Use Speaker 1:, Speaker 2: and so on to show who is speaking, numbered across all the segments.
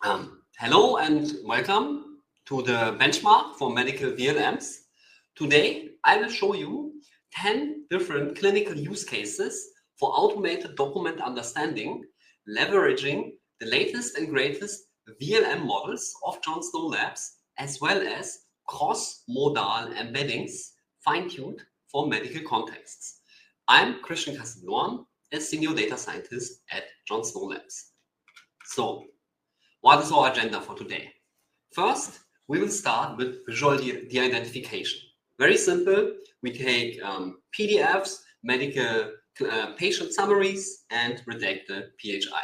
Speaker 1: Hello and welcome to the benchmark for medical vLLMs. Today, I will show you 10 different clinical use cases for automated document understanding, leveraging the latest and greatest vLLM models of John Snow Labs, as well as cross-modal embeddings fine-tuned for medical contexts. I'm Christian Castellorn, a senior data scientist at John Snow Labs. So, what is our agenda for today? First, we will start with visual de-identification. Very simple. We take PDFs, medical patient summaries, and redact the PHI.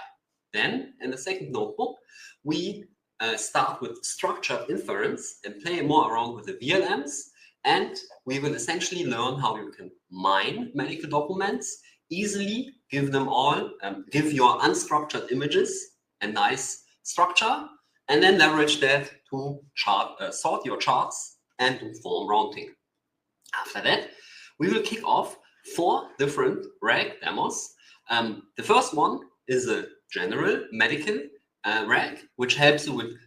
Speaker 1: Then, in the second notebook, we start with structured inference and play more around with the vLLMs. And we will essentially learn how you can mine medical documents, easily give them all, give your unstructured images a nice structure, and then leverage that to sort your charts and do form rounding. After that, we will kick off 4 different RAG demos. The first one is a general medical RAG, which helps you with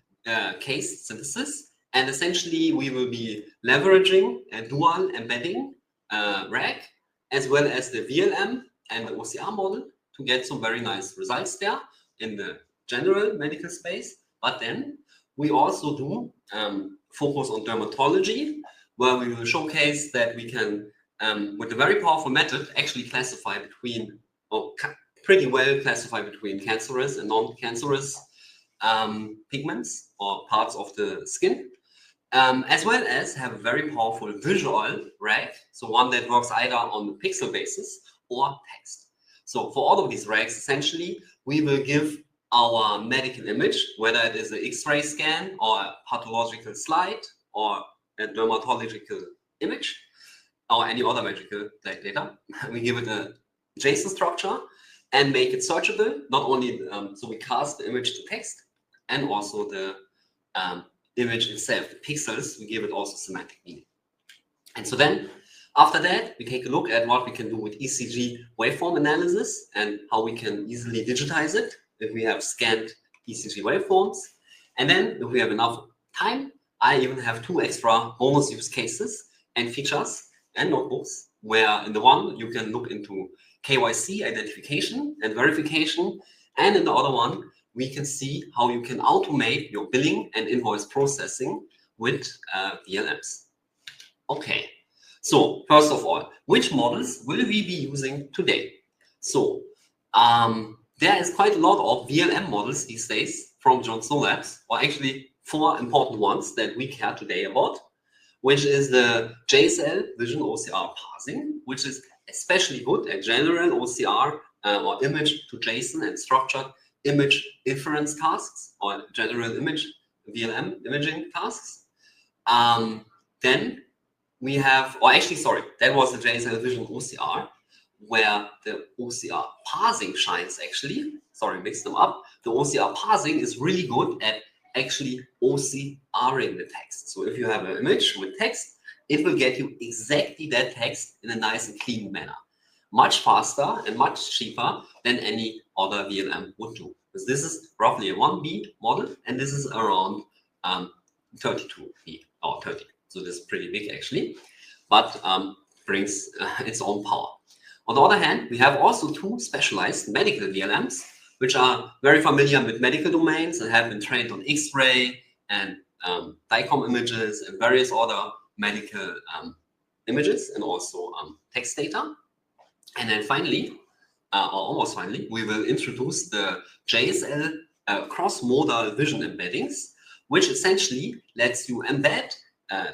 Speaker 1: case synthesis. And essentially, we will be leveraging a dual embedding RAG, as well as the vLLM and the OCR model to get some very nice results there in the general medical space. But then we also do focus on dermatology, where we will showcase that we can, with a very powerful method, actually classify between, or pretty well classify between cancerous and non-cancerous pigments or parts of the skin, as well as have a very powerful visual RAG, so one that works either on the pixel basis or text. So for all of these RAGs, essentially, we will give our medical image, whether it is an X-ray scan or a pathological slide or a dermatological image or any other medical data, we give it a JSON structure and make it searchable, not only, so we cast the image to text and also the image itself, the pixels, we give it also semantic meaning. And so then, after that, we take a look at what we can do with ECG waveform analysis and how we can easily digitize it if we have scanned ECG waveforms. And then if we have enough time, I even have 2 extra bonus use cases and features and notebooks, where in the one you can look into KYC identification and verification, and in the other one we can see how you can automate your billing and invoice processing with vLLMs. Okay, so first of all, which models will we be using today? So there is quite a lot of vLLM models these days from John Snow Labs, or actually 4 important ones that we care today about, which is the JSL Vision OCR parsing, which is especially good at general OCR or image to JSON and structured image inference tasks or general image vLLM imaging tasks. Then we have, or actually, sorry, that was the JSL Vision OCR, where the OCR parsing shines actually. Sorry, mix them up. The OCR parsing is really good at actually OCRing the text. So if you have an image with text, it will get you exactly that text in a nice and clean manner. Much faster and much cheaper than any other vLLM would do. Because this is roughly a 1B model, and this is around 32B or 30. So this is pretty big actually, but brings its own power. On the other hand, we have also 2 specialized medical vLLMs, which are very familiar with medical domains and have been trained on X-ray and DICOM images and various other medical images and also text data. And then finally, or almost finally, we will introduce the JSL cross-modal vision embeddings, which essentially lets you embed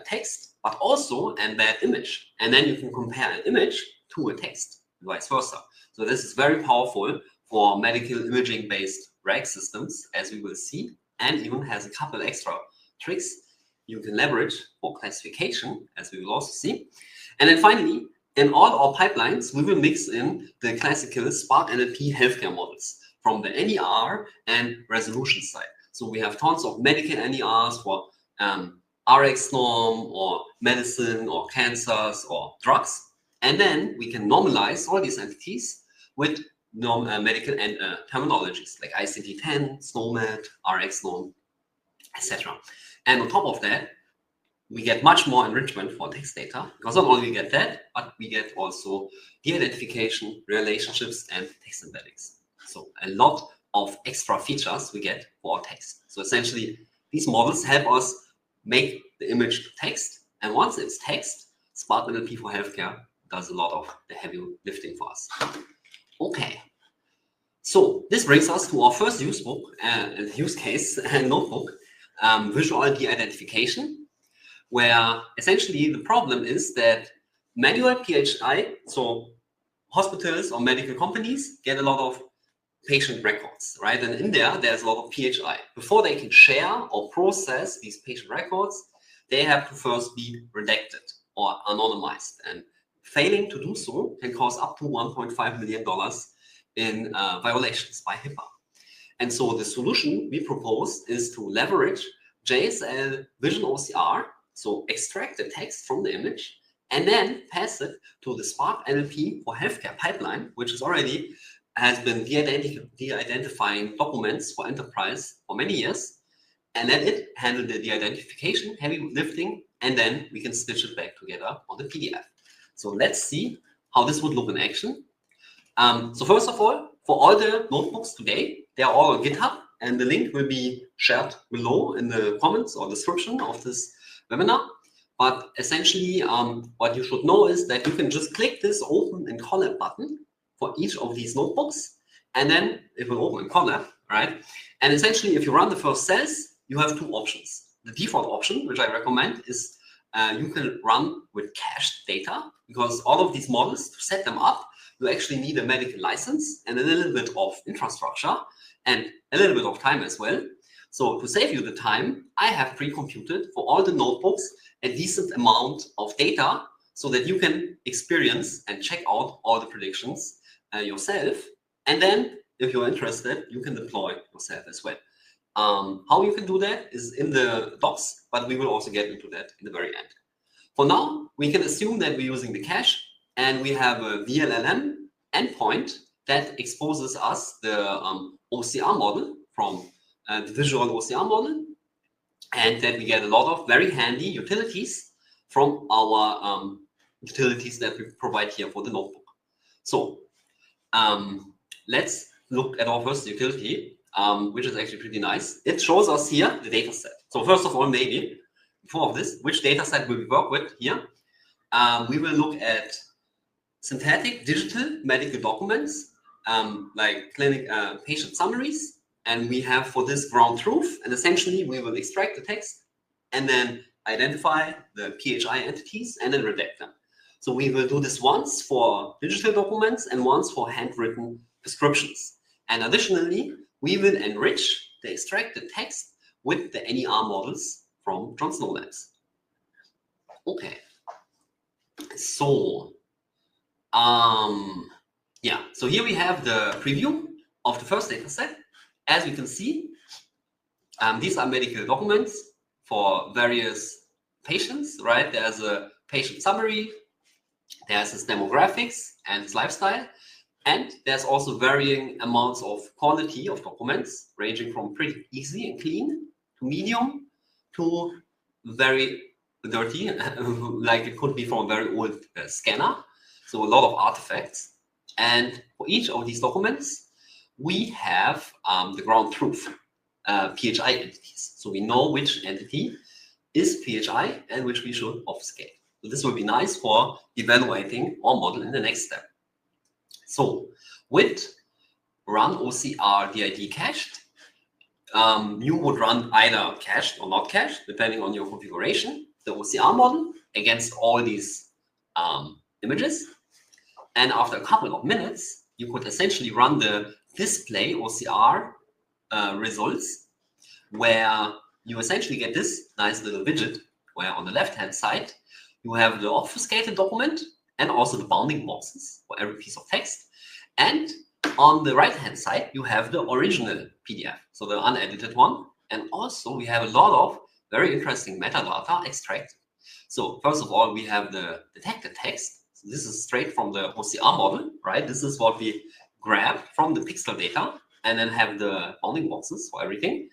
Speaker 1: text, but also embed image. And then you can compare an image to a text, and vice versa. So this is very powerful for medical imaging-based RAG systems, as we will see, and even has a couple extra tricks you can leverage for classification, as we will also see. And then finally, in all our pipelines, we will mix in the classical Spark NLP healthcare models from the NER and resolution side. So we have tons of medical NERs for RX norm or medicine or cancers or drugs. And then we can normalize all these entities with medical and terminologies like ICD-10, SNOMED, RxNorm, etc. And on top of that, we get much more enrichment for text data, because not only we get that, but we get also de-identification, relationships, and text embeddings. So a lot of extra features we get for our text. So essentially, these models help us make the image to text, and once it's text, Smart NLP for healthcare does a lot of the heavy lifting for us. Okay, so this brings us to our first use case and notebook, visual de-identification, where essentially the problem is that manual PHI, so hospitals or medical companies get a lot of patient records, right? And in there's a lot of PHI. Before they can share or process these patient records, they have to first be redacted or anonymized. And failing to do so can cause up to $1.5 million in violations by HIPAA. And so the solution we propose is to leverage JSL Vision OCR, so extract the text from the image and then pass it to the Spark NLP for healthcare pipeline, which is already has been de-identifying documents for enterprise for many years, and let it handle the de-identification, heavy lifting, and then we can stitch it back together on the PDF. So let's see how this would look in action. So first of all, for all the notebooks today, they are all on GitHub, and the link will be shared below in the comments or description of this webinar. But essentially, what you should know is that you can just click this Open in Collab button for each of these notebooks, and then it will open in Collab, right? And essentially, if you run the first cells, you have two options. The default option, which I recommend, is you can run with cached data, because all of these models, to set them up, you actually need a medical license and a little bit of infrastructure and a little bit of time as well. So to save you the time, I have pre-computed for all the notebooks a decent amount of data so that you can experience and check out all the predictions yourself. And then if you're interested, you can deploy yourself as well. How you can do that is in the docs, but we will also get into that in the very end. For now, we can assume that we're using the cache, and we have a vLLM endpoint that exposes us the OCR model from the visual OCR model, and that we get a lot of very handy utilities from our utilities that we provide here for the notebook. So let's look at our first utility, which is actually pretty nice. It shows us here the data set. So first of all, maybe before this, which data set will we work with here? We will look at synthetic digital medical documents, like clinic patient summaries, and we have for this ground truth, and essentially we will extract the text and then identify the PHI entities and then redact them. So we will do this once for digital documents and once for handwritten prescriptions. And additionally, we will enrich the extracted text with the NER models from Johnson Labs. Okay. So, yeah, so here we have the preview of the first data set. As you can see, these are medical documents for various patients, right? There's a patient summary, there's his demographics and his lifestyle, and there's also varying amounts of quality of documents, ranging from pretty easy and clean to medium to very dirty, like it could be from a very old scanner. So a lot of artifacts. And for each of these documents, we have the ground truth PHI entities. So we know which entity is PHI and which we should obfuscate. So this will be nice for evaluating our model in the next step. So with run OCR DID cached, you would run either cached or not cached, depending on your configuration, the OCR model against all these images. And after a couple of minutes, you could essentially run the display OCR results, where you essentially get this nice little widget, where on the left-hand side, you have the obfuscated document and also the bounding boxes for every piece of text. And on the right-hand side, you have the original PDF, so the unedited one. And also we have a lot of very interesting metadata extracted. So first of all, we have the detected text. So this is straight from the OCR model, right? This is what we grabbed from the pixel data and then have the bounding boxes for everything.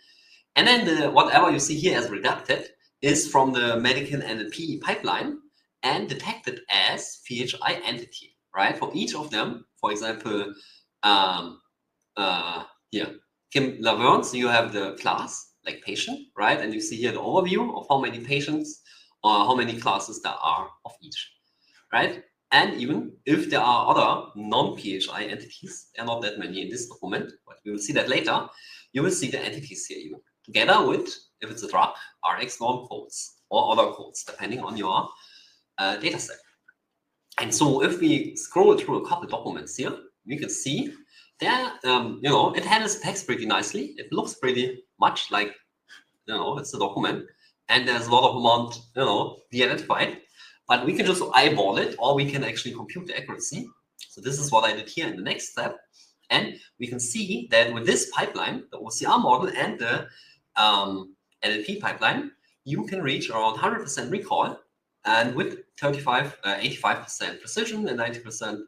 Speaker 1: And then whatever you see here as reducted is from the medical NLP pipeline and detected as PHI entity, right? For each of them, for example, here, Kim Laverne's, you have the class, like patient, right? And you see here the overview of how many patients or how many classes there are of each, right? And even if there are other non-PHI entities, there are not that many in this document, but we will see that later, you will see the entities here even, together with, if it's a drug, Rx norm codes or other codes, depending on your data set. And so if we scroll through a couple documents here, we can see there, it handles text pretty nicely. It looks pretty much like, it's a document, and there's a lot of amount, de-identified. But we can just eyeball it, or we can actually compute the accuracy. So this is what I did here in the next step. And we can see that with this pipeline, the OCR model and the NLP pipeline, you can reach around 100% recall, and with 85% precision and 93%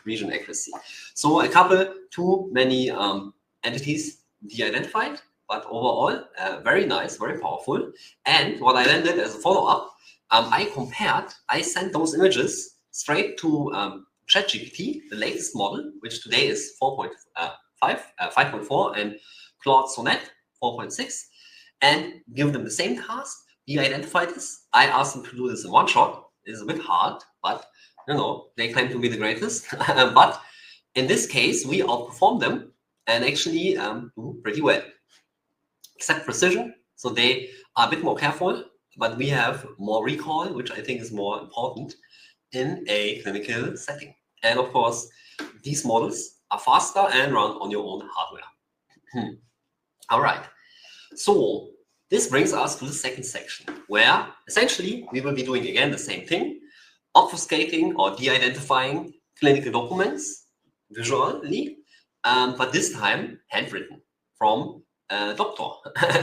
Speaker 1: region accuracy. So a couple too many entities de-identified, but overall very nice, very powerful. And what I then did as a follow-up, I sent those images straight to ChatGPT, the latest model, which today is 5.4, and Claude Sonnet 4.6, and give them the same task. De-identify this. I asked them to do this in one shot. It's a bit hard, but they claim to be the greatest. But in this case, we outperform them and actually do pretty well, except precision. So they are a bit more careful, but we have more recall, which I think is more important in a clinical setting. And of course, these models are faster and run on your own hardware. All right. So this brings us to the second section, where essentially we will be doing again the same thing, obfuscating or de-identifying clinical documents visually, but this time handwritten from a doctor.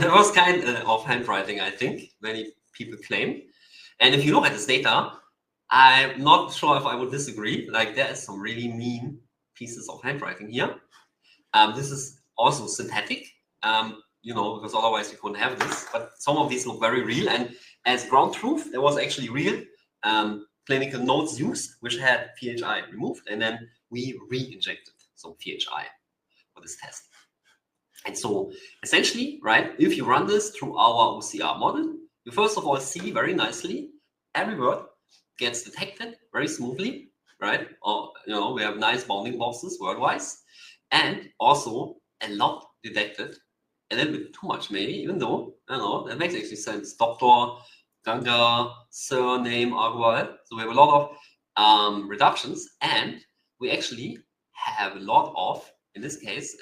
Speaker 1: The first kind of handwriting, I think, many people claim. And if you look at this data, I'm not sure if I would disagree. Like, there is some really mean pieces of handwriting here. This is also synthetic, because otherwise you couldn't have this. But some of these look very real. And as ground truth, there was actually real clinical notes used, which had PHI removed. And then we re-injected some PHI for this test. And so essentially, right, if you run this through our OCR model, you first of all see very nicely every word gets detected very smoothly, right? Or, we have nice bounding boxes word-wise, and also a lot detected, a little bit too much maybe, even though, that makes actually sense. Doctor, Ganga, surname, Agarwal. So we have a lot of reductions, and we actually have a lot of, in this case,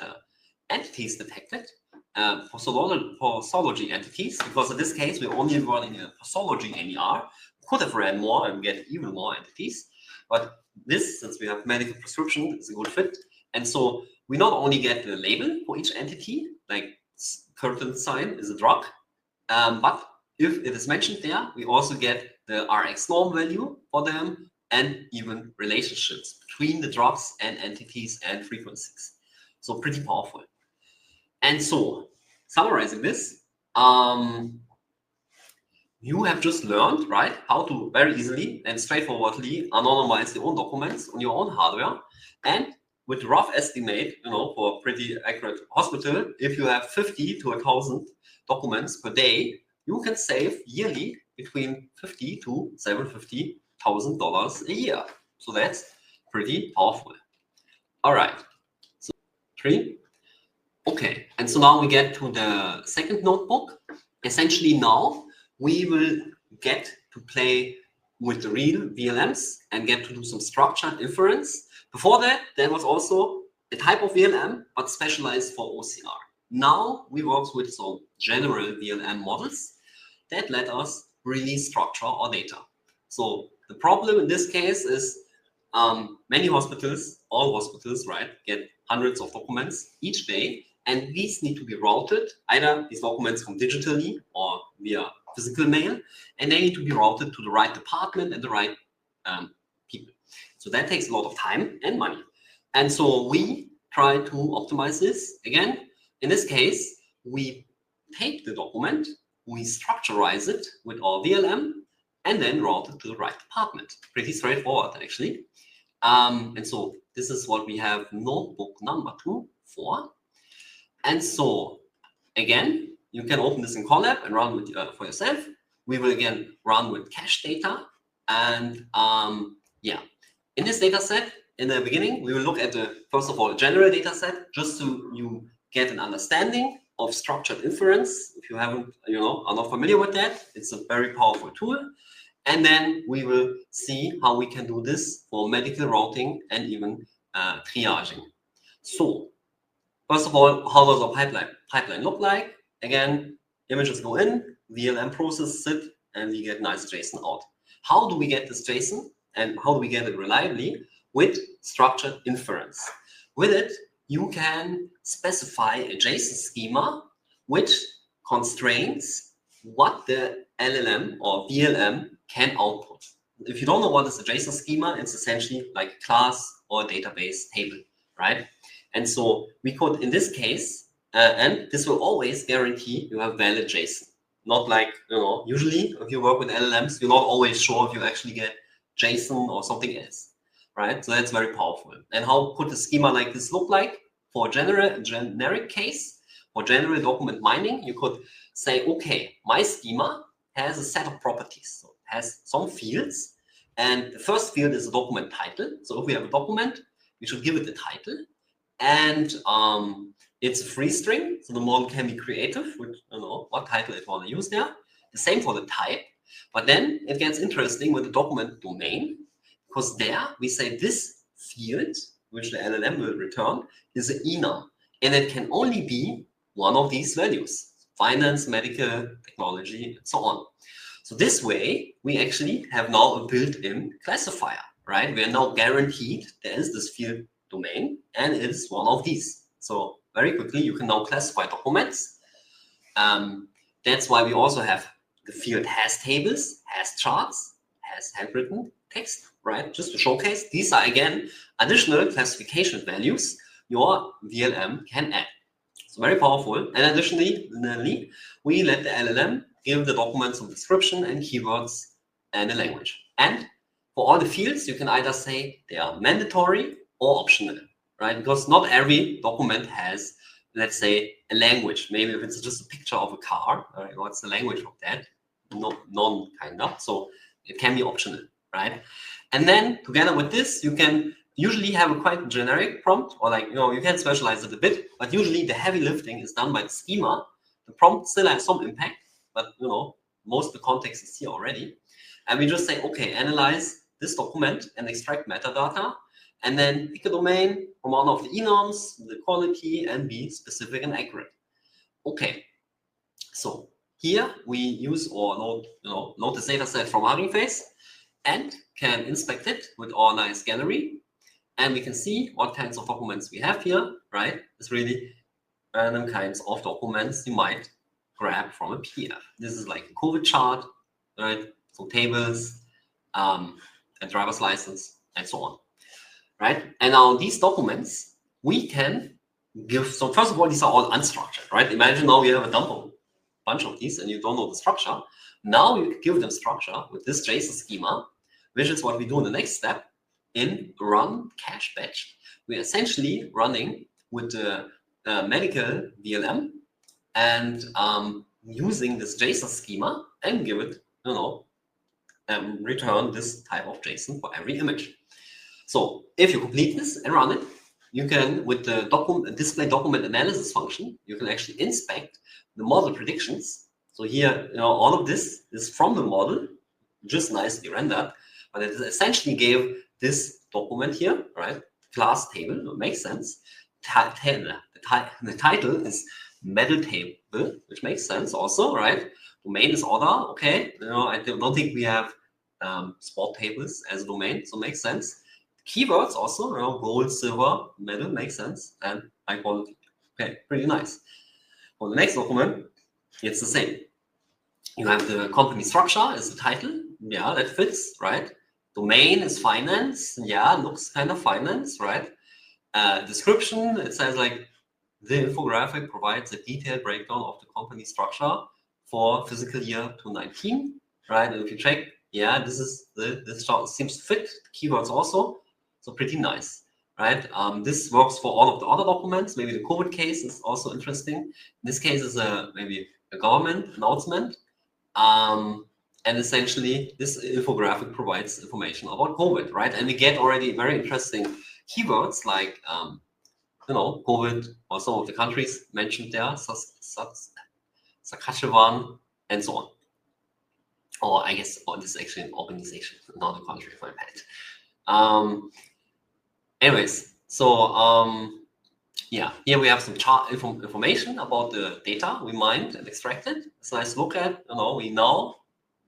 Speaker 1: entities detected, pathology entities, because in this case we're only running a pathology NER. Could have ran more and get even more entities, but this, since we have medical prescription, is a good fit. And so we not only get the label for each entity, like curtain sign is a drug, but if it is mentioned there, we also get the Rx norm value for them and even relationships between the drugs and entities and frequencies. So pretty powerful. And so, summarizing this, you have just learned, right, how to very easily and straightforwardly anonymize your own documents on your own hardware. And with rough estimate, for a pretty accurate hospital, if you have 50 to 1,000 documents per day, you can save yearly between $50,000 to $750,000 a year. So that's pretty powerful. All right. So 3. Okay, and so now we get to the second notebook. Essentially now we will get to play with the real vLLMs and get to do some structured inference. Before that, there was also a type of vLLM, but specialized for OCR. Now we work with some general vLLM models that let us really structure our data. So the problem in this case is many hospitals, all hospitals, right, get hundreds of documents each day, and these need to be routed. Either these documents come digitally or via physical mail, and they need to be routed to the right department and the right people. So that takes a lot of time and money. And so we try to optimize this. Again, in this case, we take the document, we structurize it with our vLLM, and then route it to the right department. Pretty straightforward, actually. And so this is what we have notebook number 2 for. And so again, you can open this in Colab and run with for yourself. We will again run with cache data. And yeah, in this data set, in the beginning, we will look at the, first of all, general data set, just so you get an understanding of structured inference. If you haven't, are not familiar with that, it's a very powerful tool. And then we will see how we can do this for medical routing and even triaging. So first of all, how does our pipeline look like? Again, images go in, vLLM processes it, and we get nice JSON out. How do we get this JSON, and how do we get it reliably? With structured inference. With it, you can specify a JSON schema which constrains what the LLM or vLLM can output. If you don't know what is a JSON schema, it's essentially like a class or a database table, right? And so we could, in this case, and this will always guarantee you have valid JSON. Not like, usually if you work with LLMs, you're not always sure if you actually get JSON or something else, right? So that's very powerful. And how could a schema like this look like? For a generic case, for general document mining, you could say, okay, my schema has a set of properties. So it has some fields, and the first field is a document title. So if we have a document, we should give it a title. And it's a free string, so the model can be creative with what title it want to use there. The same for the type, but then it gets interesting with the document domain, because there we say this field, which the LLM will return, is an enum, and it can only be one of these values: finance, medical, technology, and so on. So this way, we actually have now a built-in classifier, right? We are now guaranteed there is this field domain, and it is one of these. So very quickly, you can now classify documents. That's why we also have the field has tables, has charts, has handwritten text, right? Just to showcase, these are again additional classification values your vLLM can add. So very powerful. And additionally, we let the LLM give the document some description and keywords and a language. And for all the fields, you can either say they are mandatory or optional, right? Because not every document has, let's say, a language. Maybe if it's just a picture of a car, right? What's the language of that? None, kind of. So it can be optional, right? And then together with this, you can usually have a quite generic prompt, or like, you can specialize it a bit, but usually the heavy lifting is done by the schema. The prompt still has some impact, but most of the context is here already. And we just say, okay, analyze this document and extract metadata, and then pick a domain from one of the enums, the quality, and be specific and accurate. Okay, so here we use or load this data set from Hugging Face and can inspect it with our nice gallery. And we can see what kinds of documents we have here, right? It's really random kinds of documents you might grab from a PDF. This is like a COVID chart, right? So tables, a driver's license, and so on, right? And now these documents, we can give, so first of all, these are all unstructured, right? Imagine now you have a bunch of these and you don't know the structure. Now you can give them structure with this JSON schema, which is what we do in the next step. In run cache batch, we're essentially running with the medical vLLM and using this JSON schema and give it, return this type of JSON for every image. So if you complete this and run it, you can, with the display document analysis function, you can actually inspect the model predictions. So here, all of this is from the model, just nicely rendered, but it essentially gave this document here, right? Class table, it makes sense. The title is medal table, which makes sense also, right? Domain is order, okay. I don't think we have sport tables as a domain, so makes sense. Keywords also, gold, silver, medal, makes sense, and high quality. Okay, pretty nice. For the next document, it's the same. You have the company structure as the title. Yeah, that fits, right? Domain is finance. Yeah, looks kind of finance, right? description, it says like, the infographic provides a detailed breakdown of the company structure for fiscal year 2019, right? And if you check, yeah, this chart seems to fit the keywords also, so pretty nice, right? This works for all of the other documents. Maybe the COVID case is also interesting. In this case is maybe a government announcement, and essentially this infographic provides information about COVID, right? And we get already very interesting keywords like COVID, or some of the countries mentioned there, Saskatchewan, and so on. Or I guess this is actually an organization, not a country, if I'm bad. Anyways, so yeah, here we have some chart information about the data we mined and extracted. It's nice to look at. We know,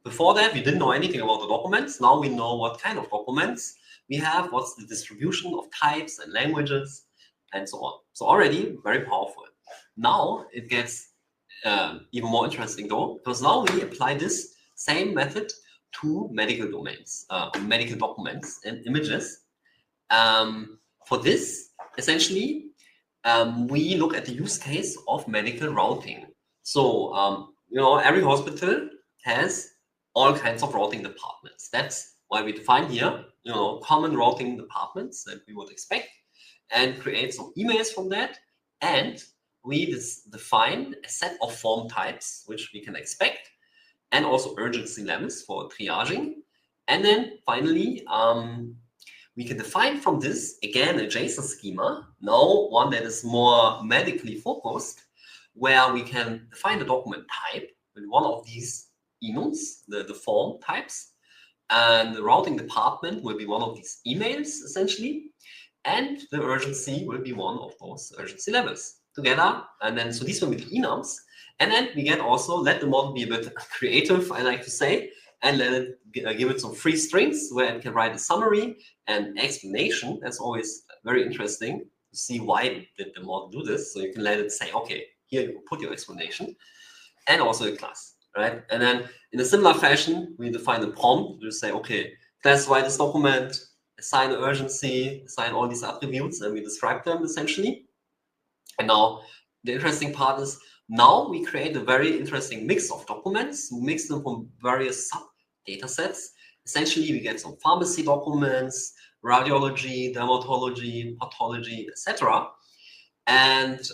Speaker 1: before that, we didn't know anything about the documents. Now we know what kind of documents we have, what's the distribution of types and languages, and so on. So already very powerful. Now it gets even more interesting though, because now we apply this same method to medical domains, medical documents and images. For this, essentially, we look at the use case of medical routing. So, every hospital has all kinds of routing departments. That's why we define here, common routing departments that we would expect, and create some emails from that. And we define a set of form types, which we can expect, and also urgency levels for triaging. And then finally, we can define from this, again, a JSON schema, now one that is more medically focused, where we can define the document type with one of these enums, the form types, and the routing department will be one of these emails, essentially, and the urgency will be one of those urgency levels together. And then, so these will be the enums. And then we get also, let the model be a bit creative, I like to say, and let it give it some free strings where it can write a summary and explanation. That's always very interesting to see why did the model do this. So you can let it say, okay, here you put your explanation, and also a class, right? And then in a similar fashion, we define the prompt to say, okay, classify this document, assign the urgency, assign all these attributes, and we describe them essentially. And now the interesting part is, now we create a very interesting mix of documents, mix them from various sub data sets. Essentially, we get some pharmacy documents, radiology, dermatology, pathology, etc. And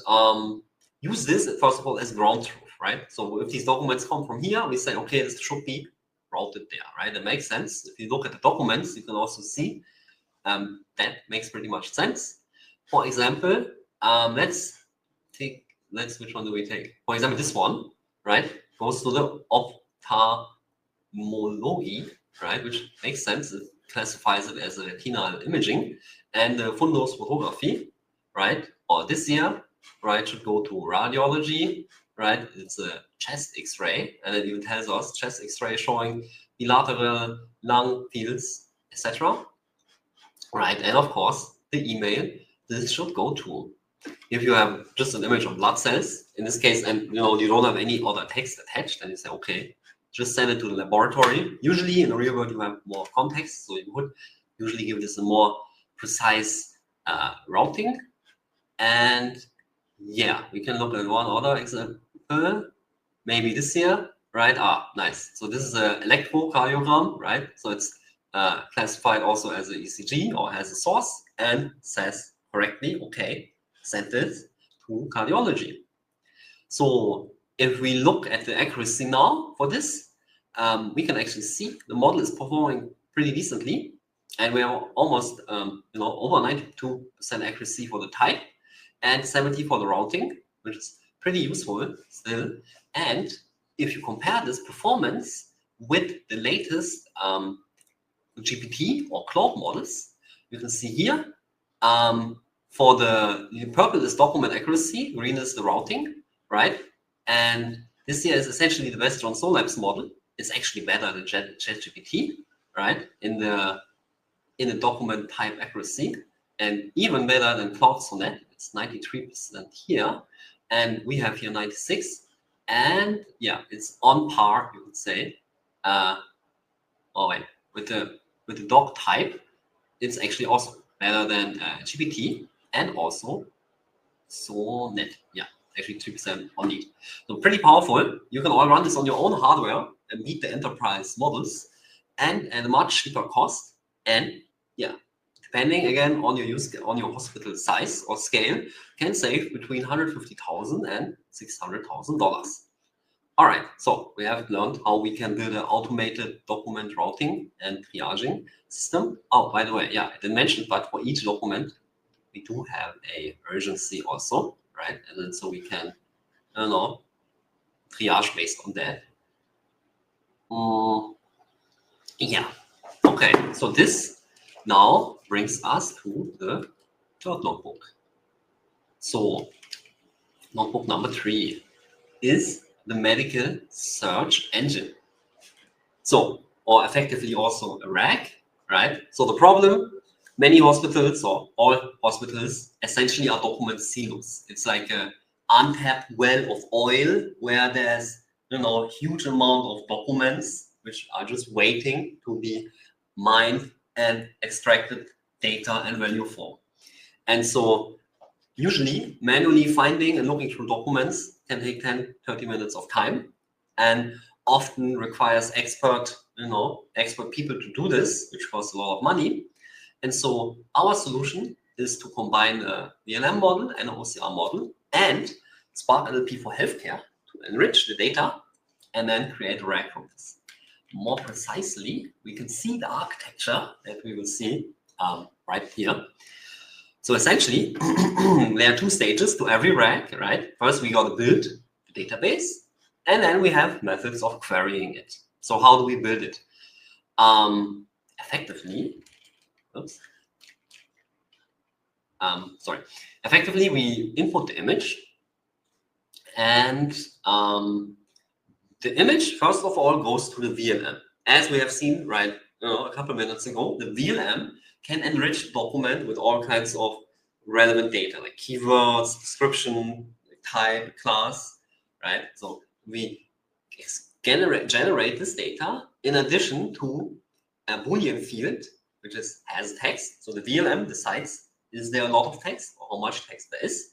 Speaker 1: use this, first of all, as ground truth, right? So if these documents come from here, we say, okay, this should be routed there, right? That makes sense. If you look at the documents, you can also see that makes pretty much sense. For example, which one do we take? For example, this one, right, goes to the ophthalmology, right, which makes sense. It classifies it as a retinal imaging, and the fundus photography, right, or this here, right, should go to radiology, right. It's a chest X-ray, and it even tells us chest X-ray showing bilateral lung fields, etc. Right, and of course the email this should go to. If you have just an image of blood cells, in this case, and you don't have any other text attached, then you say, okay, just send it to the laboratory. Usually in the real world, you have more context, so you would usually give this a more precise routing. And yeah, we can look at one other example, maybe this here, right? Nice. So this is an electrocardiogram, right? So it's classified also as an ECG or has a source and says correctly, okay, send this to cardiology. So if we look at the accuracy now for this, we can actually see the model is performing pretty decently, and we have almost over 92% accuracy for the type and 70% for the routing, which is pretty useful still. And if you compare this performance with the latest GPT or Claude models, you can see here for the purple is document accuracy, green is the routing, right? And this here is essentially the Western Solabs model. It's actually better than ChatGPT, right? In the document type accuracy, and even better than Claude Sonnet. It's 93% here, and we have here 96. And yeah, it's on par, you could say. With the doc type, it's actually also better than GPT. and also sonnet. Yeah, actually 3% on need. So pretty powerful. You can all run this on your own hardware and meet the enterprise models and at a much cheaper cost. And yeah, depending again on your on your hospital size or scale, can save between $150,000 and $600,000. All right, so we have learned how we can build an automated document routing and triaging system. Oh, by the way, yeah, I didn't mention, but for each document, we do have a urgency also, right? And then so we can, I don't know, triage based on that. Yeah, okay, so this now brings us to the third notebook. So notebook number 3 is the medical search engine. So, or effectively also a RAG, right? So the problem, many hospitals or all hospitals essentially are document silos. It's like a untapped well of oil where there's, you know, a huge amount of documents which are just waiting to be mined and extracted data and value for. And so usually manually finding and looking through documents can take 10, 30 minutes of time and often requires expert people to do this, which costs a lot of money. And so our solution is to combine a vLLM model and an OCR model and Spark NLP for healthcare to enrich the data and then create a RAG from this. More precisely, we can see the architecture that we will see right here. So essentially, there are 2 stages to every RAG, right? First, we got to build the database, and then we have methods of querying it. So how do we build it? Effectively, effectively, we input the image, and the image, first of all, goes to the vLLM. As we have seen, right, a couple minutes ago, the vLLM can enrich the document with all kinds of relevant data, like keywords, description, type, class, right? So we generate this data in addition to a Boolean field, which has text. So the vLLM decides, is there a lot of text or how much text there is?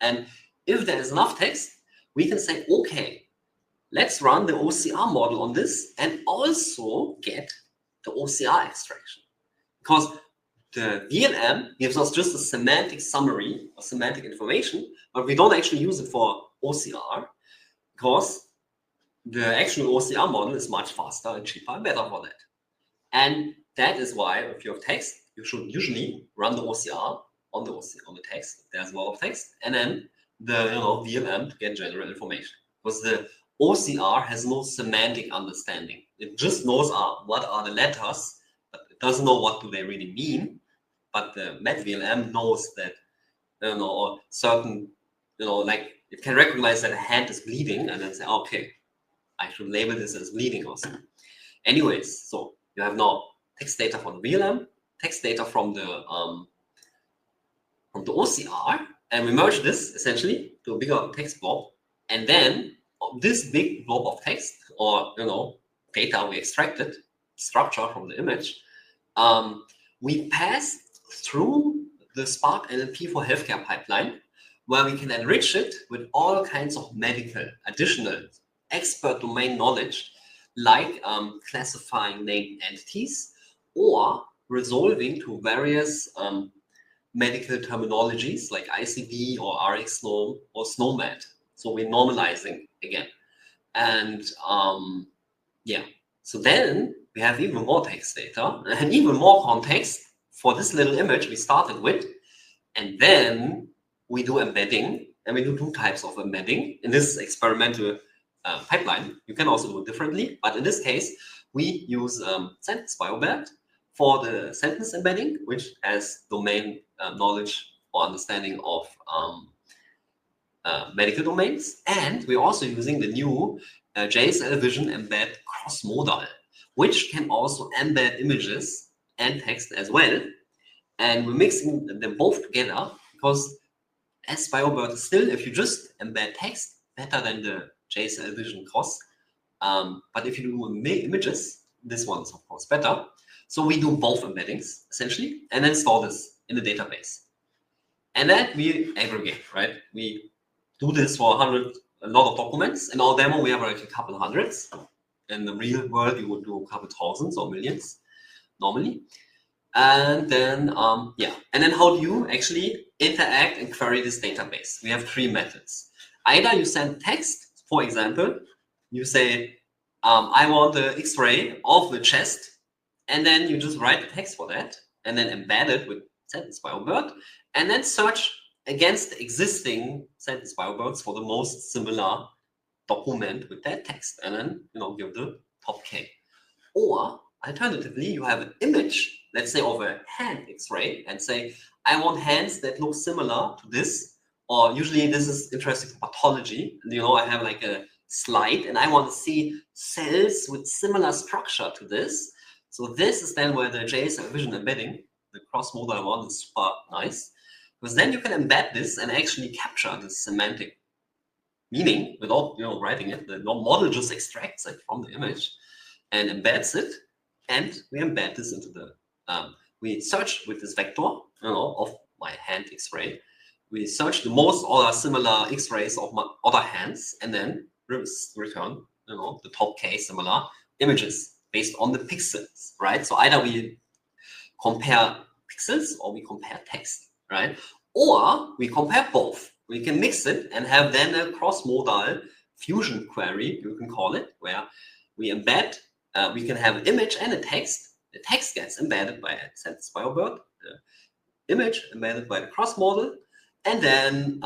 Speaker 1: And if there is enough text, we can say, okay, let's run the OCR model on this and also get the OCR extraction. Because the vLLM gives us just a semantic summary or semantic information, but we don't actually use it for OCR because the actual OCR model is much faster and cheaper and better for that. And that is why if you have text, you should usually run the OCR on the text. There's a lot of text, and then the vLLM to get general information. Because the OCR has no semantic understanding. It just knows what are the letters, but it doesn't know what do they really mean. But the vLLM knows that, or certain, like it can recognize that a hand is bleeding and then say, okay, I should label this as bleeding also. Anyways, so you have now text data from the vLLM, text data from the OCR, and we merge this essentially to a bigger text blob, and then this big blob of text or data we extracted, structure from the image, we pass through the Spark NLP for healthcare pipeline, where we can enrich it with all kinds of medical additional expert domain knowledge, like classifying named entities or resolving to various medical terminologies like ICD or RxNorm or SNOMED. So we're normalizing again. And yeah, so then we have even more text data and even more context for this little image we started with. And then we do embedding, and we do 2 types of embedding in this experimental pipeline. You can also do it differently, but in this case, we use sentence BioBert for the sentence embedding, which has domain knowledge or understanding of medical domains. And we're also using the new JSL Vision Embed cross-modal, which can also embed images and text as well. And we're mixing them both together because as BioBert is still, if you just embed text, better than the JSL Vision cross. But if you do images, this one is of course better. So we do both embeddings essentially, and then store this in the database. And then we aggregate, right? We do this for a lot of documents. In our demo, we have like a couple hundreds. In the real world, you would do a couple thousands or millions normally. And then, and then how do you actually interact and query this database? We have three methods. Either you send text, for example, you say, I want the X-ray of the chest, and then you just write the text for that, and then embed it with sentence bio-word, and then search against the existing sentence bio-words for the most similar document with that text, and then give the top K. Or alternatively, you have an image, let's say of a hand X-ray, and say, I want hands that look similar to this, or usually this is interesting for pathology. I have like a slide and I want to see cells with similar structure to this. So this is then where the JSON vision embedding, the cross-modal one, is super nice, because then you can embed this and actually capture the semantic meaning without writing it. The model just extracts it from the image and embeds it, and we embed this into the, we search with this vector, of my hand X-ray. We search the most or similar X-rays of my other hands, and then return, the top K similar images based on the pixels, right? So either we compare pixels or we compare text, right? Or we compare both. We can mix it and have then a cross-modal fusion query, you can call it, where we embed. We can have an image and a text. The text gets embedded by a sentence bio-word, the image embedded by the cross-model, and then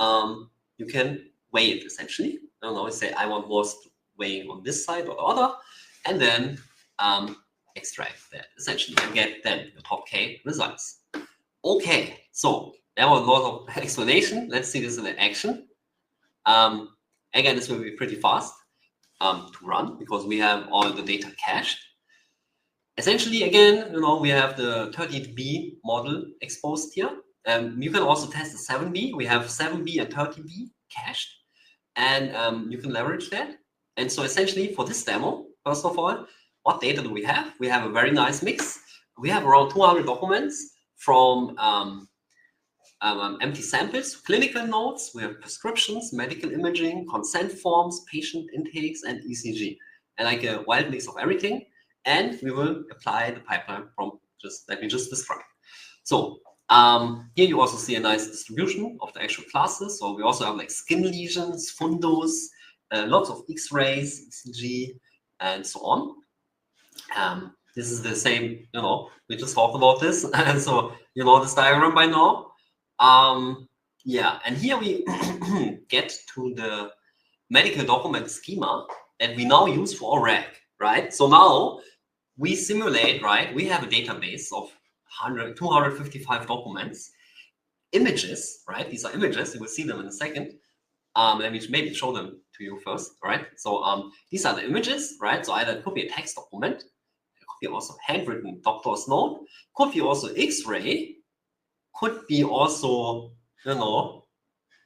Speaker 1: you can weigh it essentially. Say I want more weighing on this side or the other, and then extract that essentially and get then the top K results. Okay, so there was a lot of explanation. Let's see this in action. Again, this will be pretty fast to run because we have all the data cached. Essentially, again, we have the 38B model exposed here. You can also test the 7B. We have 7B and 30B cached, and you can leverage that. And so essentially for this demo, first of all, what data do we have? We have a very nice mix. We have around 200 documents from empty samples, clinical notes, we have prescriptions, medical imaging, consent forms, patient intakes, and ECG, and like a wild mix of everything. And we will apply the pipeline from let me just describe. So here you also see a nice distribution of the actual classes. So we also have like skin lesions, fundos, lots of X-rays, ECG, and so on. This is the same, we just talked about this, and so you know this diagram by now. And here we get to the medical document schema that we now use for our RAG, right? So now we simulate, right? We have a database of 255 documents, images, right? These are images. You will see them in a second. Let me maybe show them to you first, right? So these are the images, right? So either it could be a text document, it could be also handwritten doctor's note, could be also X-ray, could be also,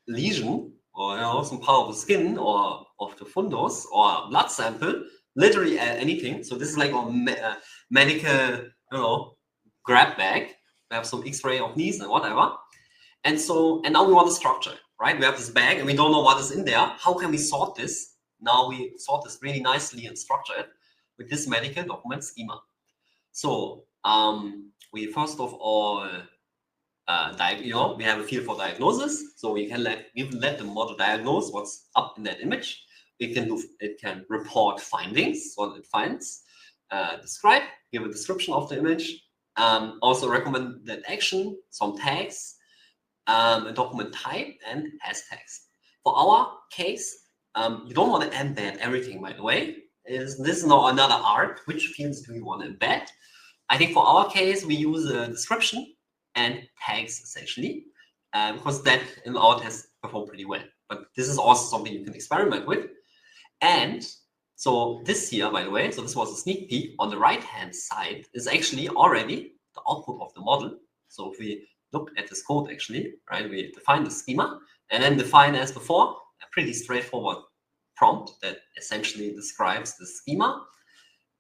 Speaker 1: lesion, or some part of the skin or of the fundus or blood sample, literally anything. So this is like a medical, grab bag. We have some X-ray of knees and whatever. And now we want to structure it, right? We have this bag and we don't know what is in there. How can we sort this? Now we sort this really nicely and structure it with this medical document schema. So we first of all, we have a field for diagnosis, so we can let the model diagnose what's up in that image. It can report findings, what it finds, describe, give a description of the image, also recommend that action, some tags, a document type, and hashtags. For our case, you don't want to embed everything, by the way. This is now another art. Which fields do you want to embed? I think for our case, we use a description and tags essentially, because that in our test performed pretty well. But this is also something you can experiment with. And so this here, by the way, so this was a sneak peek. On the right-hand side is actually already the output of the model. So if we look at this code actually, right, we define the schema and then define as before a pretty straightforward prompt that essentially describes the schema.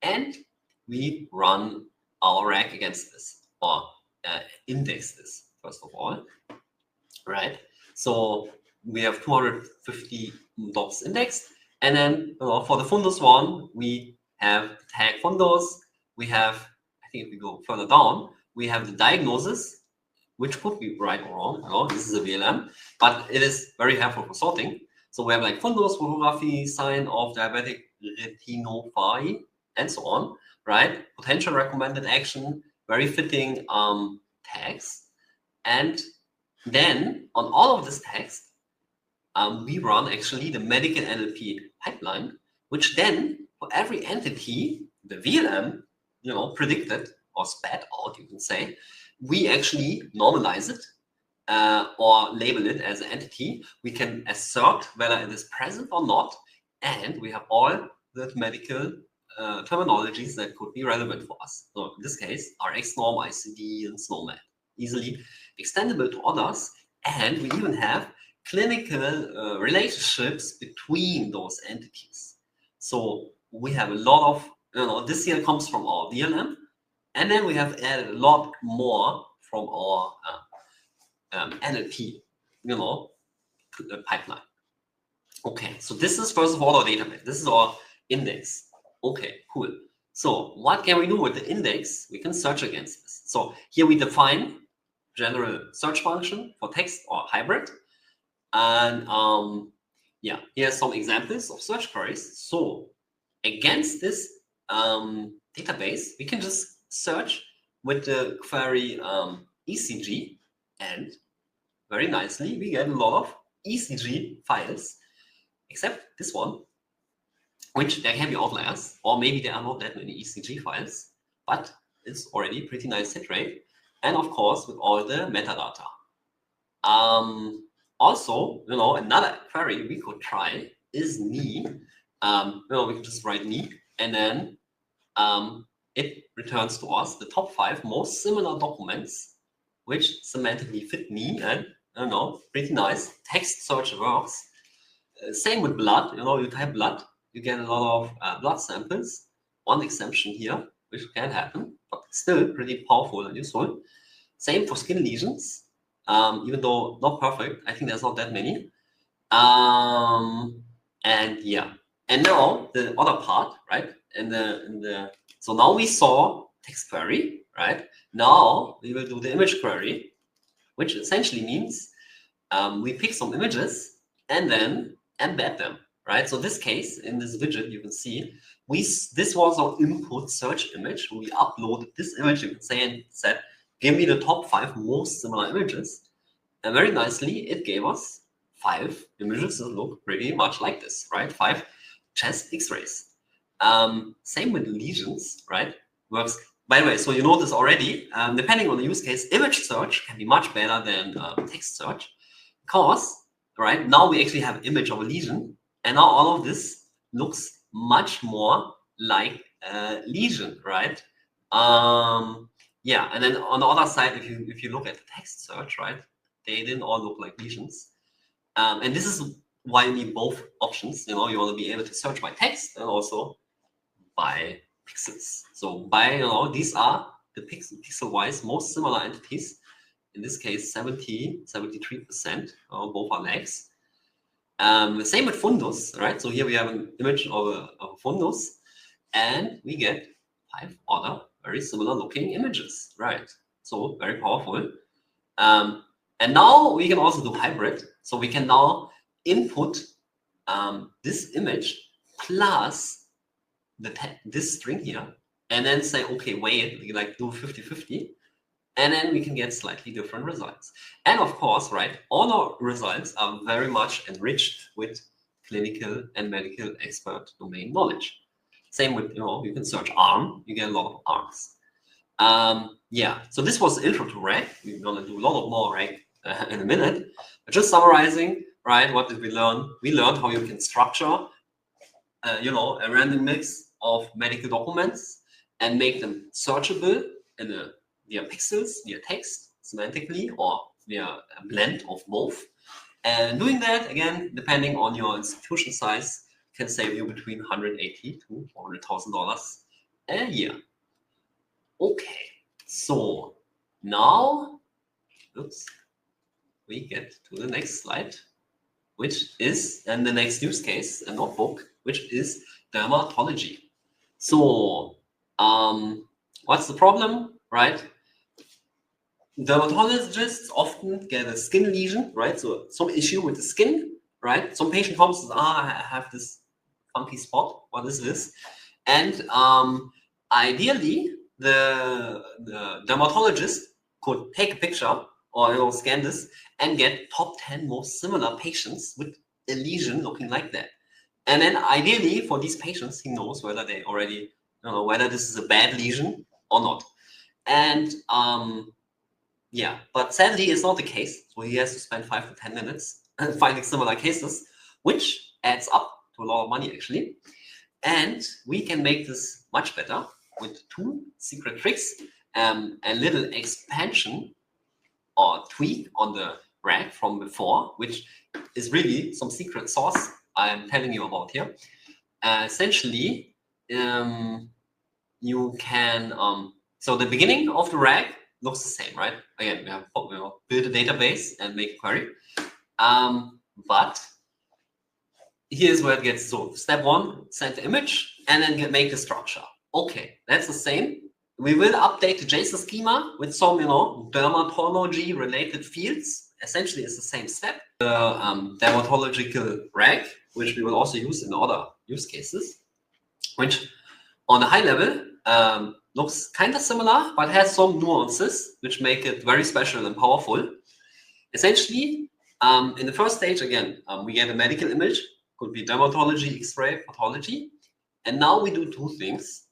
Speaker 1: And we run our RAG against this, or index this, first of all. right? So we have 250 docs indexed, and then for the fundus one, we have the tag fundus. We have, I think if we go further down, we have the diagnosis, which could be right or wrong. This is a vLLM, but it is very helpful for sorting. So we have like fundus, photography, sign of diabetic retinopathy, and so on, right? Potential recommended action, very fitting tags. And then on all of this text, we run actually the medical NLP pipeline, which then for every entity, the vLLM, predicted or spat out, you can say, we actually normalize it or label it as an entity. We can assert whether it is present or not, and we have all the medical terminologies that could be relevant for us. So in this case, RX norm, ICD, and SNOMED, easily extendable to others, and we even have clinical relationships between those entities. So we have a lot of, this here comes from our vLLM, and then we have added a lot more from our NLP, pipeline. Okay, so this is first of all our database. This is our index. Okay, cool. So what can we do with the index? We can search against this. So here we define general search function for text or hybrid. And yeah, here's some examples of search queries. So against this database, we can just search with the query ECG, and very nicely, we get a lot of ECG files, except this one, which there can be outliers, or maybe there are not that many ECG files, but it's already pretty nice hit rate. And of course, with all the metadata. Also, another query we could try is knee. We can just write knee, and then it returns to us the top 5 most similar documents which semantically fit knee, and pretty nice. Text search works. Same with blood. You type blood, you get a lot of blood samples. One exemption here, which can happen, but still pretty powerful and useful. Same for skin lesions, even though not perfect. I think there's not that many. And yeah, and now the other part, right? So now we saw text query, right? Now we will do the image query, which essentially means we pick some images and then embed them, right? So this case, in this widget, you can see this was our input search image. We uploaded this image, you can say, and said, give me the top 5 most similar images. And very nicely, it gave us 5 images that look pretty much like this, right? 5 chest x-rays. Same with lesions, right? Works. By the way, so you know this already, depending on the use case, image search can be much better than text search, because, right, now we actually have an image of a lesion, and now all of this looks much more like a lesion, right? Yeah, and then on the other side, if you look at the text search, right, they didn't all look like lesions. And this is why you need both options. You want to be able to search by text and also by pixels. So these are the pixel-wise most similar entities. In this case, 73%, both are legs. Same with fundus, right? So here we have an image of a fundus, and we get 5 other very similar looking images, right? So very powerful. And now we can also do hybrid. So we can now input this image plus this string here, and then say, okay, wait, we like do 50-50, and then we can get slightly different results. And of course, right, all our results are very much enriched with clinical and medical expert domain knowledge. Same with, you can search arm, you get a lot of arms. Yeah, so this was the intro to RAG. We're gonna do a lot of more RAG in a minute. But just summarizing, right, what did we learn? We learned how you can structure, a random mix of medical documents and make them searchable via pixels, via text, semantically, or via a blend of both. And doing that, again, depending on your institution size, can save you between $180,000 to $400,000 a year. Okay, so now, oops. we get to the next slide, which is, and the next use case, a notebook, which is dermatology. So, what's the problem, right? Dermatologists often get a skin lesion, right? So some issue with the skin, right? Some patient comes and says, I have this funky spot. What is this? And ideally, the dermatologist could take a picture or scan this and get top 10 most similar patients with a lesion looking like that. And then ideally for these patients, he knows whether they already, whether this is a bad lesion or not. And yeah, but sadly it's not the case. So he has to spend 5 to 10 minutes finding similar cases, which adds up to a lot of money actually. And we can make this much better with 2 secret tricks, a little expansion or tweak on the rag from before, which is really some secret sauce I'm telling you about here. Essentially, you can, so the beginning of the rag looks the same, right? Again, we have build a database and make a query. But here's where it gets, so step 1, send the image and then make the structure. Okay, that's the same. We will update the JSON schema with some, dermatology related fields. Essentially, it's the same step. The dermatological rag, which we will also use in other use cases, which on a high level looks kind of similar, but has some nuances, which make it very special and powerful. Essentially, in the first stage, again, we get a medical image, could be dermatology, X-ray, pathology. And now we do 2 things.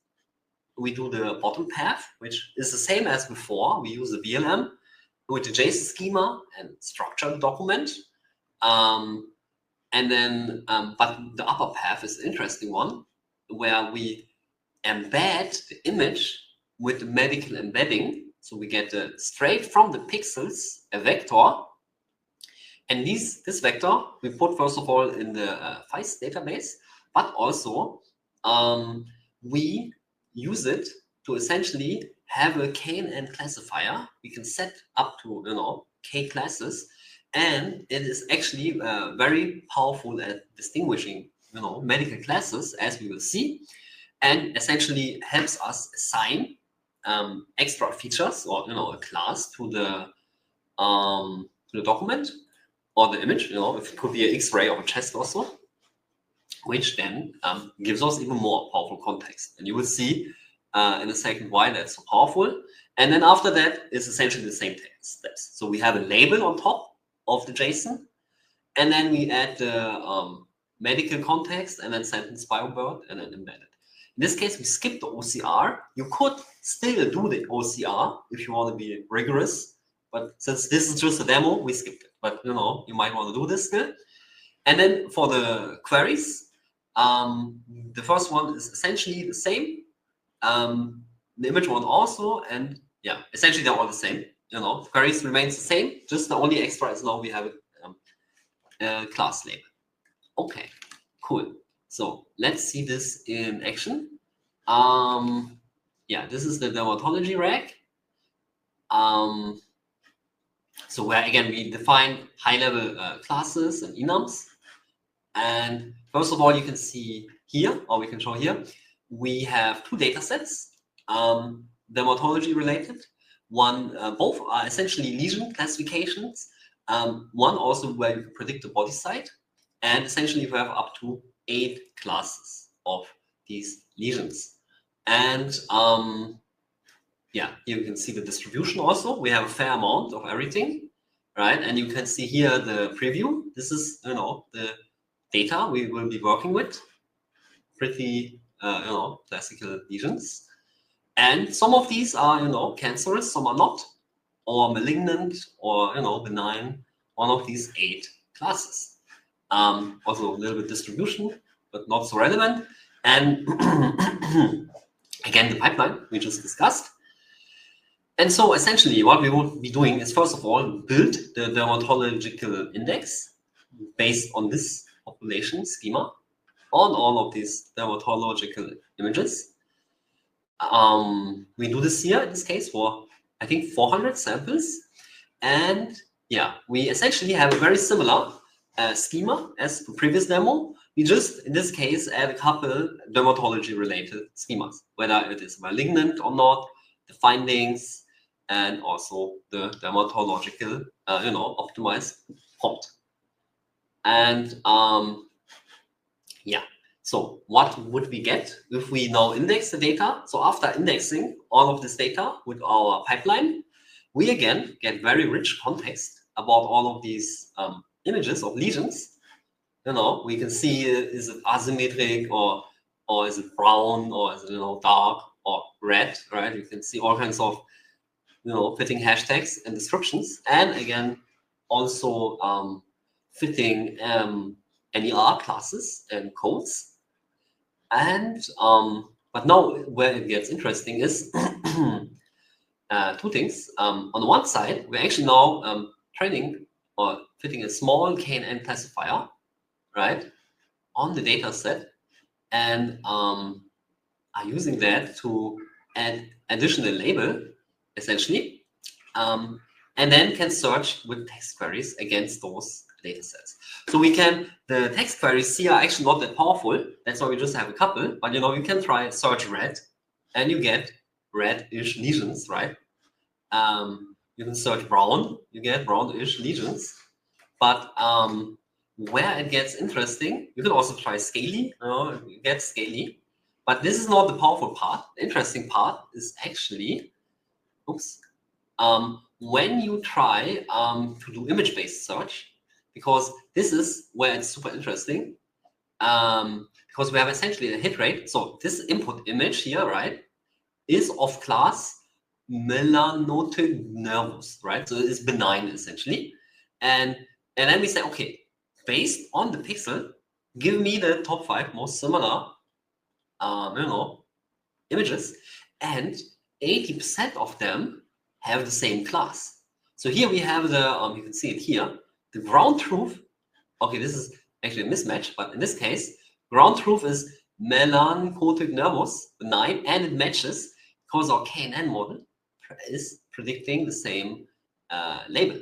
Speaker 1: We do the bottom path, which is the same as before. We use the vLLM with the JSON schema and structure the document. And then, but the upper path is the interesting one, where we embed the image with the medical embedding. So we get straight from the pixels a vector. And this vector we put first of all in the FICE database, but also we use it to essentially have a KNN classifier. We can set up to K classes, and it is actually very powerful at distinguishing medical classes, as we will see, and essentially helps us assign extra features or a class to the document or the image. If it could be an X-ray of a chest also, which then gives us even more powerful context. And you will see in a second why that's so powerful. And then after that, it's essentially the same steps. So we have a label on top of the JSON, and then we add the medical context, and then sentence by word, and then embed it. In this case, we skip the OCR. You could still do the OCR if you want to be rigorous, but since this is just a demo, we skipped it. But you might want to do this still. And then for the queries, the first one is essentially the same. The image one also, and yeah, essentially they're all the same. The queries remains the same. Just the only extra is now we have a class label. Okay, cool. So let's see this in action. Yeah, this is the dermatology rag. So where again we define high-level classes and enums. And first of all, you can see here, or we can show here, we have 2 data sets, dermatology related. One, both are essentially lesion classifications. One also where you can predict the body site, and essentially you have up to 8 classes of these lesions. And yeah, here you can see the distribution also. We have a fair amount of everything, right? And you can see here the preview. This is the data we will be working with. Pretty classical lesions. And some of these are cancerous, some are not, or malignant, or benign. One of these 8 classes. Also a little bit distribution, but not so relevant. And again, the pipeline we just discussed. And so essentially what we will be doing is first of all build the dermatological index based on this population schema on all of these dermatological images. We do this here in this case for I think 400 samples, and yeah, we essentially have a very similar schema as the previous demo. We just, in this case, add a couple dermatology-related schemas, whether it is malignant or not, the findings, and also the dermatological, optimized prompt. And yeah, so what would we get if we now index the data? So after indexing all of this data with our pipeline, we again get very rich context about all of these images of lesions. We can see, is it asymmetric or is it brown or is it dark or red, right? You can see all kinds of fitting hashtags and descriptions, and again also fitting NER classes and codes. And but now where it gets interesting is two things. On the one side, we're actually now training or fitting a small KNN classifier, right, on the data set, and are using that to add additional label, essentially, and then can search with text queries against those data sets. So we can, the text queries here are actually not that powerful. That's why we just have a couple, but you can try search red and you get red-ish lesions, right? You can search brown, you get brown-ish lesions. But where it gets interesting, you can also try scaly, you get scaly. But this is not the powerful part. The interesting part is actually, when you try to do image-based search, because this is where it's super interesting, because we have essentially a hit rate. So this input image here, right, is of class melanotic nervous, right? So it's benign essentially. And then we say, okay, based on the pixel, give me the top 5 most similar, images, and 80% of them have the same class. So here we have the, you can see it here, the ground truth. Okay, this is actually a mismatch, but in this case, ground truth is melanchotic nervous, benign, and it matches because our KNN model is predicting the same label,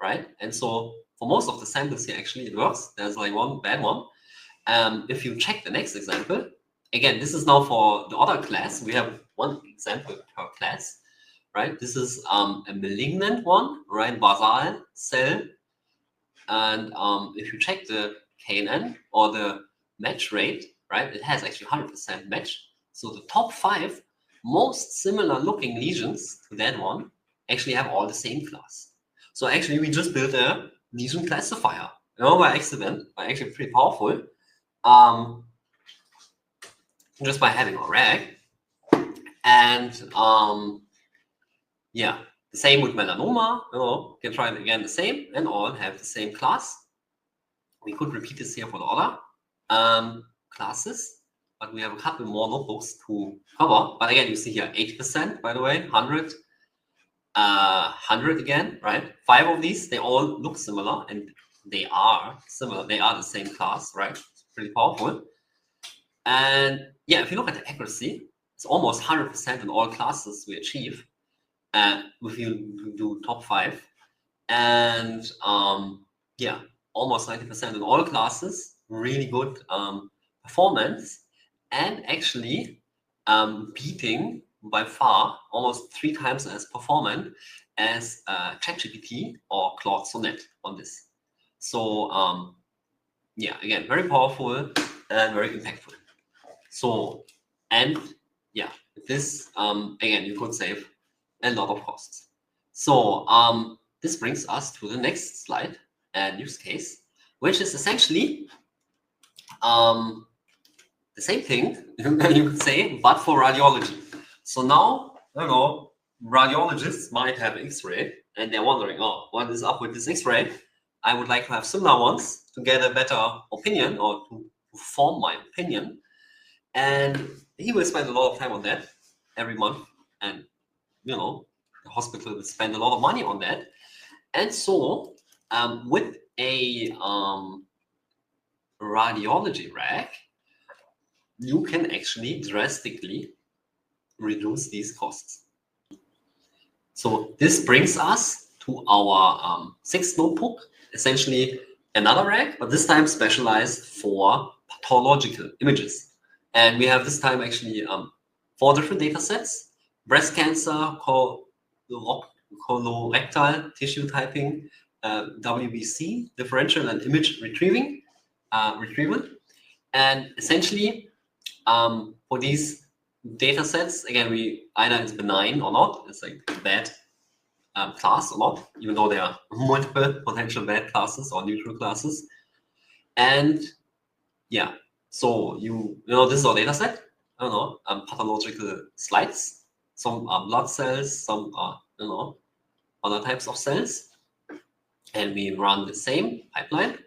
Speaker 1: right? And so for most of the samples here, actually, it works. There's like one bad one. If you check the next example, again, this is now for the other class. We have one example per class, right? This is a malignant one, right? Basal cell. And if you check the KNN or the match rate, right, it has actually 100% match. So the top 5 most similar looking lesions to that one actually have all the same class. So actually we just built a lesion classifier, by accident, but actually pretty powerful, just by having a rag. And yeah, the same with melanoma, you can try it again the same, and all have the same class. We could repeat this here for the other classes, but we have a couple more notebooks to cover. But again, you see here 80%, by the way, 100, 100 again, right? 5 of these, they all look similar, and they are similar. They are the same class, right? It's pretty powerful. And yeah, if you look at the accuracy, it's almost 100% in all classes we achieve if you do top 5. And yeah, almost 90% in all classes, really good performance, and actually beating by far almost 3 times as performant as ChatGPT or Claude Sonnet on this. So yeah, again, very powerful and very impactful. So, and yeah, this again, you could save a lot of costs. So this brings us to the next slide and use case, which is essentially the same thing you could say, but for radiology. So now, radiologists might have X-ray, and they're wondering, oh, what is up with this X-ray? I would like to have similar ones to get a better opinion or to form my opinion. And he will spend a lot of time on that every month, and the hospital will spend a lot of money on that. And so with a radiology rack, you can actually drastically reduce these costs. So this brings us to our sixth notebook, essentially another rag, but this time specialized for pathological images. And we have this time actually 4 different data sets: breast cancer, colorectal tissue typing, WBC, differential and image retrieval. And essentially, for these data sets, again, we either it's benign or not, it's like bad class or not, even though there are multiple potential bad classes or neutral classes. And yeah, so you know, this is our data set. I don't know, pathological slides. Some are blood cells, some are, you know, other types of cells. And we run the same pipeline,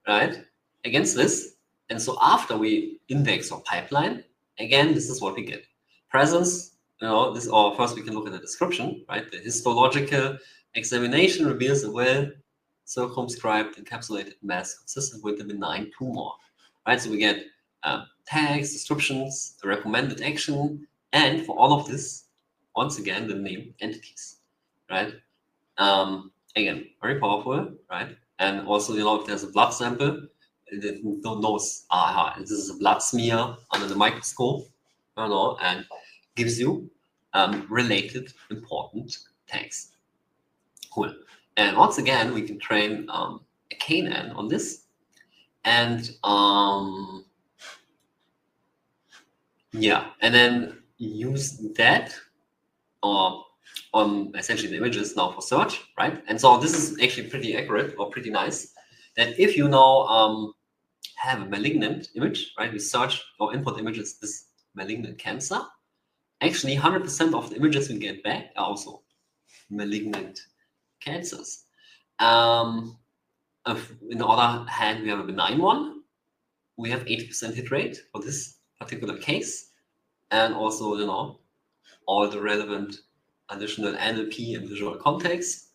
Speaker 1: right, against this. And so after we index our pipeline, again, this is what we get. Presence, you know, this, or first we can look at the description, right? The histological examination reveals a well-circumscribed encapsulated mass consistent with the benign tumor, right? So we get tags, descriptions, the recommended action, and for all of this, once again, the named entities, right? Again, very powerful, right? And also, you know, if there's a blood sample, it knows, aha, this is a blood smear under the microscope, you know, and gives you related important tags. Cool. And once again, we can train a KNN on this, and yeah, and then use that on essentially the images now for search, right? And so this is actually pretty accurate or pretty nice. That if you now have a malignant image, right? We search or input images this malignant cancer. Actually, 100% of the images we get back are also malignant cancers. In the other hand, we have a benign one. We have 80% hit rate for this particular case, and also, you know, all the relevant additional NLP and visual context.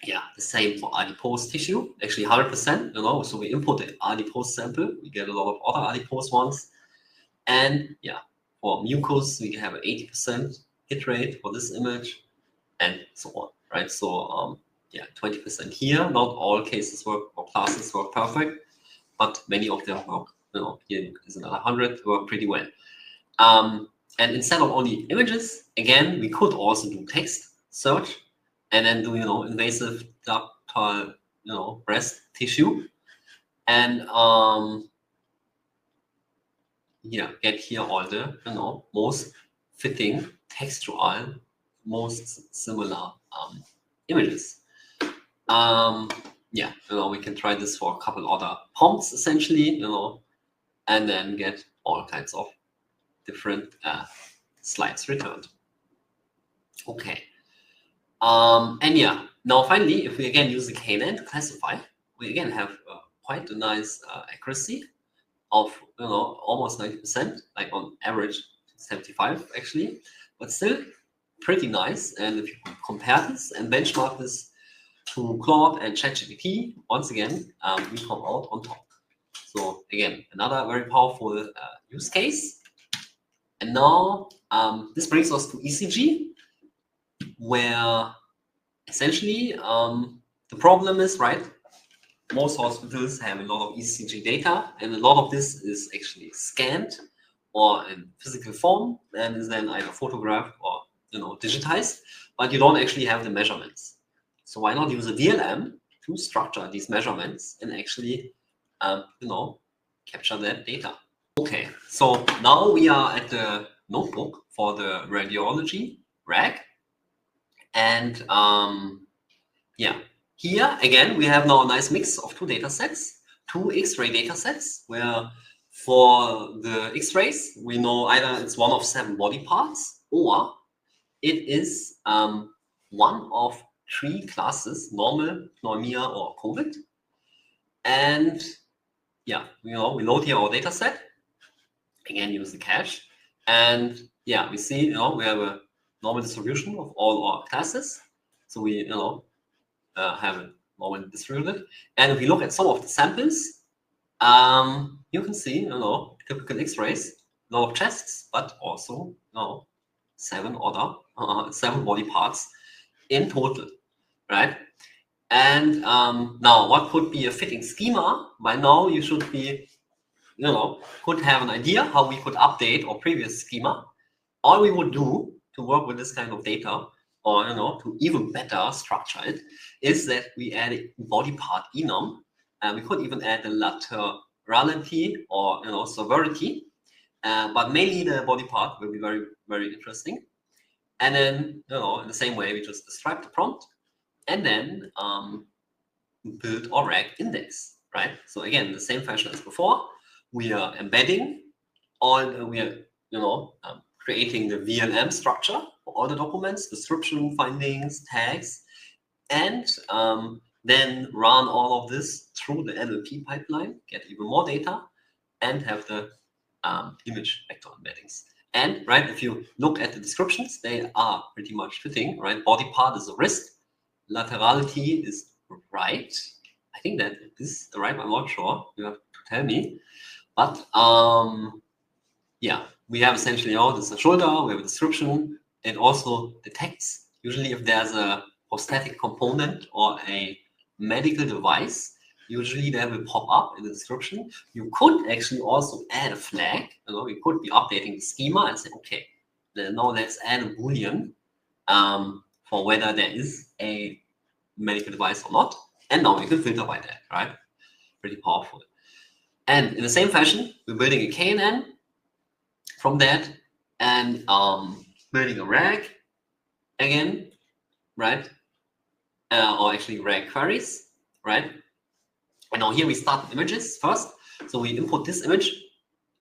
Speaker 1: Yeah, the same for adipose tissue. Actually, 100%. You know, so we input the adipose sample. We get a lot of other adipose ones. And yeah, for mucus, we have an 80% hit rate for this image, and so on, right? So yeah, 20% here. Not all cases work or classes work perfect, but many of them work. You know, here is another 100 work pretty well. And instead of only images, again, we could also do text search, and then do, you know, invasive ductal, you know, breast tissue, and yeah, get here all the, you know, most fitting textual, most similar images. Yeah, you know, we can try this for a couple other prompts essentially, you know, and then get all kinds of different slides returned. Okay. And yeah, now finally, if we again use the KNN to classify, we again have quite a nice accuracy of, you know, almost 90%, like on average 75 actually, but still pretty nice. And if you compare this and benchmark this to Claude and ChatGPT, once again, we come out on top. So again, another very powerful use case. And now this brings us to ECG, where essentially the problem is, right, most hospitals have a lot of ECG data, and a lot of this is actually scanned or in physical form and is then either photographed or, you know, digitized, but you don't actually have the measurements. So why not use a vLLM to structure these measurements and actually, you know, capture that data? Okay, so now we are at the notebook for the radiology RAG, and yeah, here again we have now a nice mix of 2 data sets, 2 X-ray data sets, where for the X-rays we know either it's one of 7 body parts or it is one of 3 classes: normal, pneumonia, or COVID. And yeah, you know, we load here our data set. Again, use the cache, and yeah, we see, you know, we have a normal distribution of all our classes. So we, you know, have it normally distributed. And if we look at some of the samples, you can see, you know, typical X-rays, a lot of chests, but also, you know, 7 body parts in total, right? And now, what could be a fitting schema? By now, you should be, could have an idea how we could update our previous schema. All we would do to work with this kind of data, or to even better structure it, is that we add a body part enum, and we could even add the laterality or severity, but mainly the body part will be very, very interesting. And then in the same way, we just describe the prompt, and then build our rag index, right? So again, the same fashion as before, we are embedding all, we are creating the vLLM structure for all the documents, description, findings, tags, and then run all of this through the NLP pipeline, get even more data, and have the image vector embeddings. And right, if you look at the descriptions, they are pretty much fitting, right? Body part is the wrist, laterality is right. I think that is the right, I'm not sure, you have to tell me. But yeah, we have essentially this is a shoulder, we have a description, and also the text. Usually if there's a prosthetic component or a medical device, usually that will pop up in the description. You could actually also add a flag. You could be updating the schema and say, okay, now let's add a Boolean for whether there is a medical device or not. And now we can filter by that, right? Pretty powerful. And in the same fashion, we're building a KNN from that, and building a rag again, right? Or actually rag queries, right? And now here we start with images first. So we import this image,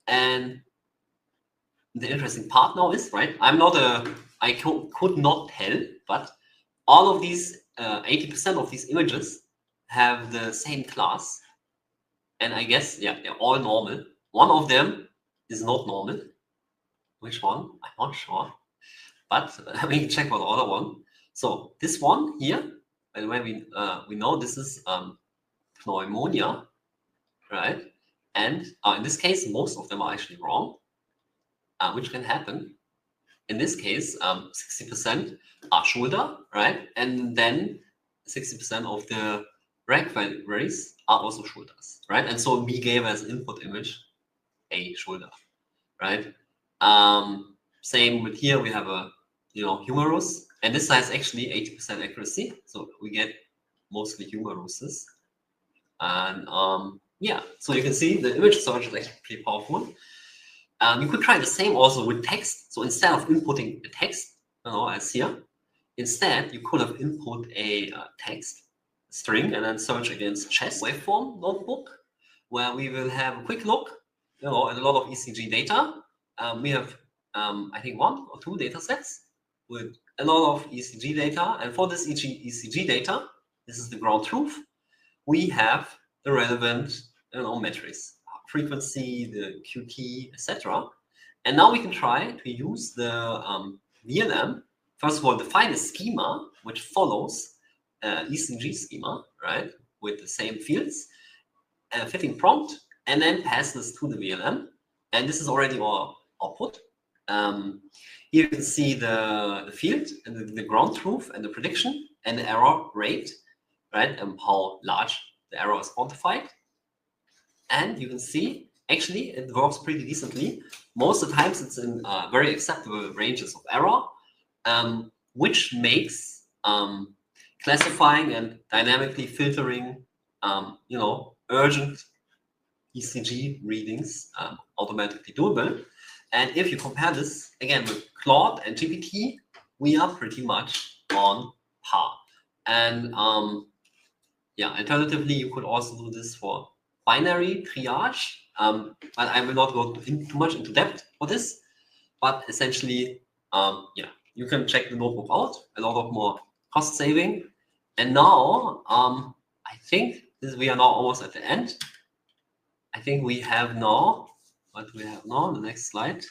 Speaker 1: and the interesting part now is, right, I could not tell, but all of these 80% of these images have the same class, and I guess, yeah, they're all normal. One of them is not normal. Which one? I'm not sure, but we can check for the other one. So this one here, by the way, we know this is pneumonia, right? And in this case, most of them are actually wrong, which can happen. In this case, 60% are shoulder, right? And then 60% of the rag queries are also shoulders, right? And so we gave as input image a shoulder, right? Same with here, we have a humerus, and this has actually 80% accuracy, so we get mostly humeruses. And yeah, so you can see the image search is actually pretty powerful. You could try the same also with text. So instead of inputting the text, as here, instead you could have input a text string and then search against chest waveform notebook, where we will have a quick look, at a lot of ECG data. We have, I think, 1 or 2 data sets with a lot of ECG data. And for this ECG data, this is the ground truth, we have the relevant metrics, frequency, the QT, etc. And now we can try to use the vLLM. First of all, define a schema which follows ECG schema, right, with the same fields, fitting prompt, and then pass this to the vLLM. And this is already our output. Here you can see the field and the ground truth and the prediction and the error rate, right, and how large the error is quantified. And you can see, actually, it works pretty decently. Most of the times it's in very acceptable ranges of error, which makes classifying and dynamically filtering, urgent ECG readings automatically doable. And if you compare this, again, with Claude and GPT, we are pretty much on par. And yeah, alternatively, you could also do this for binary triage, but I will not go too much into depth for this. But essentially, yeah, you can check the notebook out, a lot of more cost saving. And now, I think we are now almost at the end. I think we have now, what do we have now? The next slide.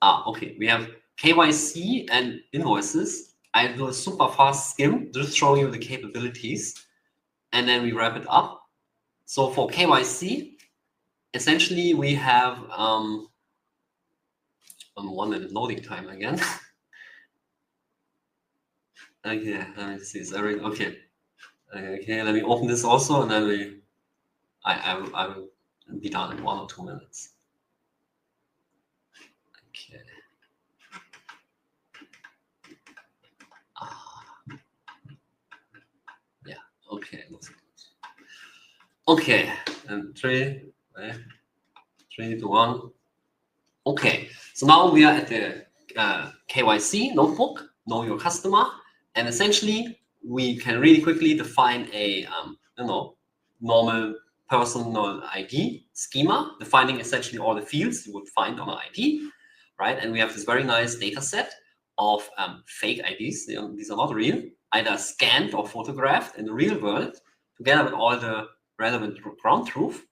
Speaker 1: Okay, we have KYC and invoices. I do a super fast skim, just showing you the capabilities, and then we wrap it up. So for KYC, essentially we have on 1 minute loading time again. Okay, let me see. Is everything okay? Okay, let me open this also, and then I will be done in 1 or 2 minutes. Okay. Yeah. Okay. Okay. And 3, 3 to 1. Okay. So now we are at the KYC notebook. Know your customer, and essentially we can really quickly define a normal personal ID schema, defining essentially all the fields you would find on an ID, right? And we have this very nice data set of fake IDs. These are not real, either scanned or photographed in the real world, together with all the relevant ground truth.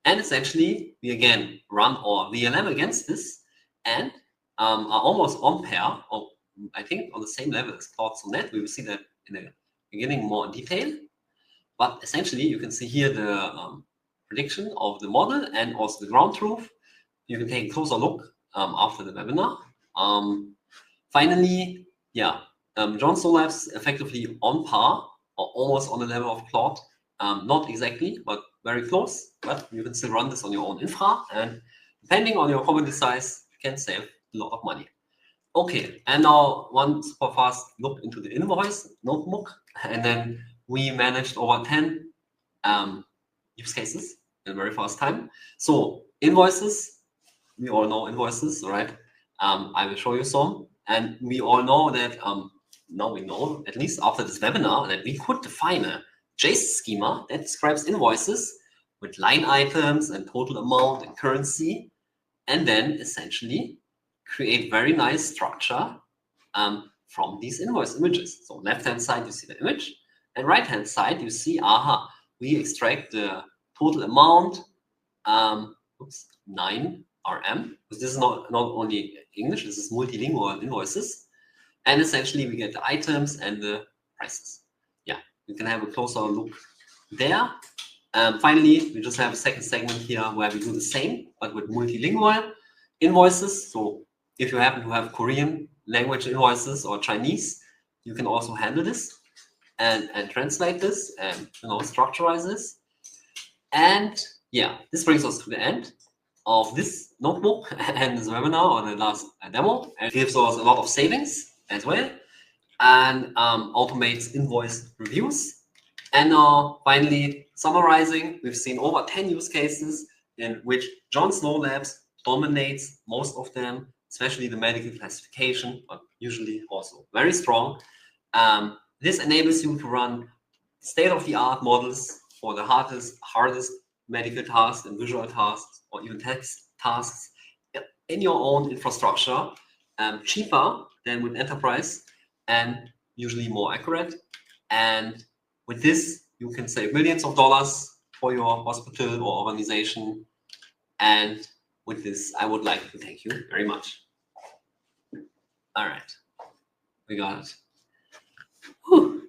Speaker 1: And essentially, we again run our vLLM against this and are almost on pair, or I think on the same level as Claude Sonnet. We will see that in the beginning more in detail. But essentially, you can see here the prediction of the model and also the ground truth. You can take a closer look after the webinar. Finally, yeah, John Labs effectively on par or almost on the level of Claude. Not exactly, but very close. But you can still run this on your own infra, and depending on your community size, you can save a lot of money. Okay, and now one super fast look into the invoice notebook, and then we managed over 10 use cases in a very fast time. So invoices, we all know invoices, right? I will show you some, and we all know that now we know, at least after this webinar, that we could define a JSON schema that describes invoices with line items and total amount and currency, and then essentially create very nice structure from these invoice images. So left-hand side, you see the image, and right-hand side, you see, we extract the total amount, 9 RM, because this is not only English, this is multilingual invoices. And essentially, we get the items and the prices. Yeah, you can have a closer look there. Finally, we just have a second segment here where we do the same, but with multilingual invoices. So if you happen to have Korean language invoices or Chinese, you can also handle this and translate this and structurize this. And yeah, this brings us to the end of this notebook and this webinar or the last demo. It gives us a lot of savings as well, and automates invoice reviews. And now, finally, summarizing, we've seen over 10 use cases in which John Snow Labs dominates most of them, especially the medical classification, but usually also very strong. This enables you to run state-of-the-art models for the hardest medical tasks and visual tasks, or even text tasks in your own infrastructure, cheaper than with enterprise, and usually more accurate. And with this, you can save millions of dollars for your hospital or organization. And with this, I would like to thank you very much. All right, we got it. Whew.